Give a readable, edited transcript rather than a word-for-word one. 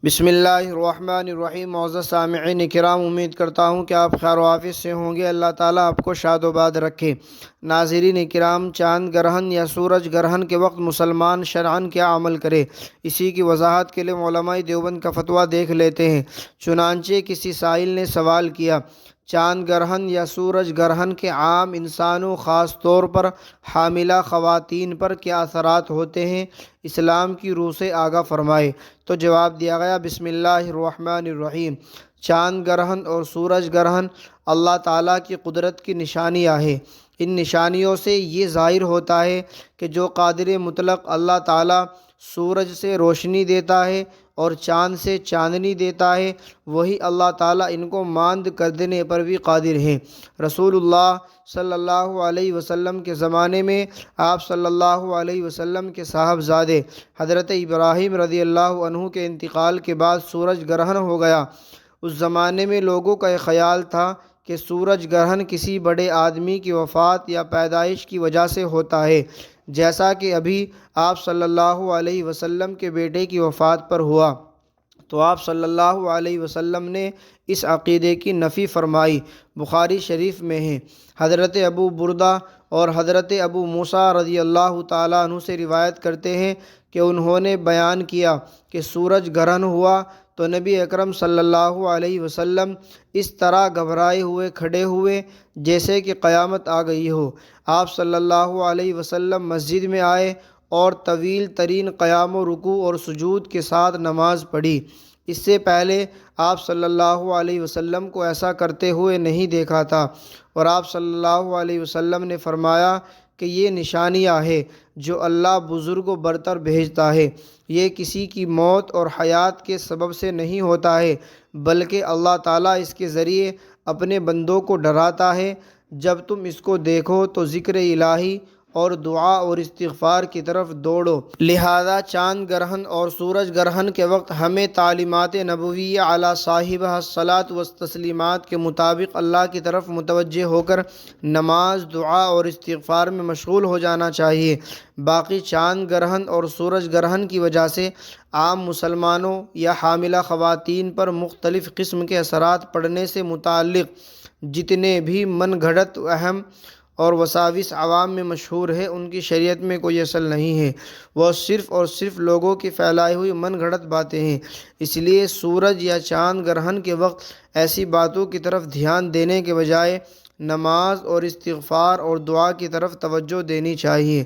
بسم اللہ الرحمن الرحیم۔ معزز سامعین کرام، امید کرتا ہوں کہ آپ خیر و عافیت سے ہوں گے۔ اللہ تعالیٰ آپ کو شاد و باد رکھے۔ ناظرین کرام، چاند گرہن یا سورج گرہن کے وقت مسلمان شرعاً کیا عمل کرے، اسی کی وضاحت کے لیے علماء دیوبند کا فتویٰ دیکھ لیتے ہیں۔ چنانچہ کسی سائل نے سوال کیا، چاند گرہن یا سورج گرہن کے عام انسانوں، خاص طور پر حاملہ خواتین پر کیا اثرات ہوتے ہیں؟ اسلام کی روح سے آگاہ فرمائے۔ تو جواب دیا گیا، بسم اللہ الرحمن الرحیم۔ چاند گرہن اور سورج گرہن اللہ تعالیٰ کی قدرت کی نشانیاں ہیں۔ ان نشانیوں سے یہ ظاہر ہوتا ہے کہ جو قادر مطلق اللہ تعالیٰ سورج سے روشنی دیتا ہے اور چاند سے چاندنی دیتا ہے، وہی اللہ تعالیٰ ان کو ماند کر دینے پر بھی قادر ہے۔ رسول اللہ صلی اللہ علیہ وسلم کے زمانے میں آپ صلی اللہ علیہ وسلم کے صاحبزادے حضرت ابراہیم رضی اللہ عنہ کے انتقال کے بعد سورج گرہن ہو گیا۔ اس زمانے میں لوگوں کا یہ خیال تھا کہ سورج گرہن کسی بڑے آدمی کی وفات یا پیدائش کی وجہ سے ہوتا ہے، جیسا کہ ابھی آپ صلی اللہ علیہ وسلم کے بیٹے کی وفات پر ہوا۔ تو آپ صلی اللہ علیہ وسلم نے اس عقیدے کی نفی فرمائی۔ بخاری شریف میں ہے۔ حضرت ابو بردہ اور حضرت ابو موسیٰ رضی اللہ تعالیٰ عنہ سے روایت کرتے ہیں کہ انہوں نے بیان کیا کہ سورج گرہن ہوا تو نبی اکرم صلی اللہ علیہ وسلم اس طرح گھبرائے ہوئے کھڑے ہوئے جیسے کہ قیامت آ گئی ہو۔ آپ صلی اللہ علیہ وسلم مسجد میں آئے اور طویل ترین قیام و رکوع اور سجود کے ساتھ نماز پڑھی۔ اس سے پہلے آپ صلی اللہ علیہ وسلم کو ایسا کرتے ہوئے نہیں دیکھا تھا، اور آپ صلی اللہ علیہ وسلم نے فرمایا کہ یہ نشانیاں ہیں جو اللہ بزرگ و برتر بھیجتا ہے۔ یہ کسی کی موت اور حیات کے سبب سے نہیں ہوتا ہے، بلکہ اللہ تعالیٰ اس کے ذریعے اپنے بندوں کو ڈراتا ہے۔ جب تم اس کو دیکھو تو ذکر الہی اور دعا اور استغفار کی طرف دوڑو۔ لہذا چاند گرہن اور سورج گرہن کے وقت ہمیں تعلیمات نبویہ علی صاحبہ الصلاۃ والتسلیمات کے مطابق اللہ کی طرف متوجہ ہو کر نماز، دعا اور استغفار میں مشغول ہو جانا چاہیے۔ باقی چاند گرہن اور سورج گرہن کی وجہ سے عام مسلمانوں یا حاملہ خواتین پر مختلف قسم کے اثرات پڑنے سے متعلق جتنے بھی من گھڑت وہم اور وساوس عوام میں مشہور ہے، ان کی شریعت میں کوئی اصل نہیں ہے۔ وہ صرف اور صرف لوگوں کی پھیلائی ہوئی من گھڑت باتیں ہیں۔ اس لیے سورج یا چاند گرہن کے وقت ایسی باتوں کی طرف دھیان دینے کے بجائے نماز اور استغفار اور دعا کی طرف توجہ دینی چاہیے۔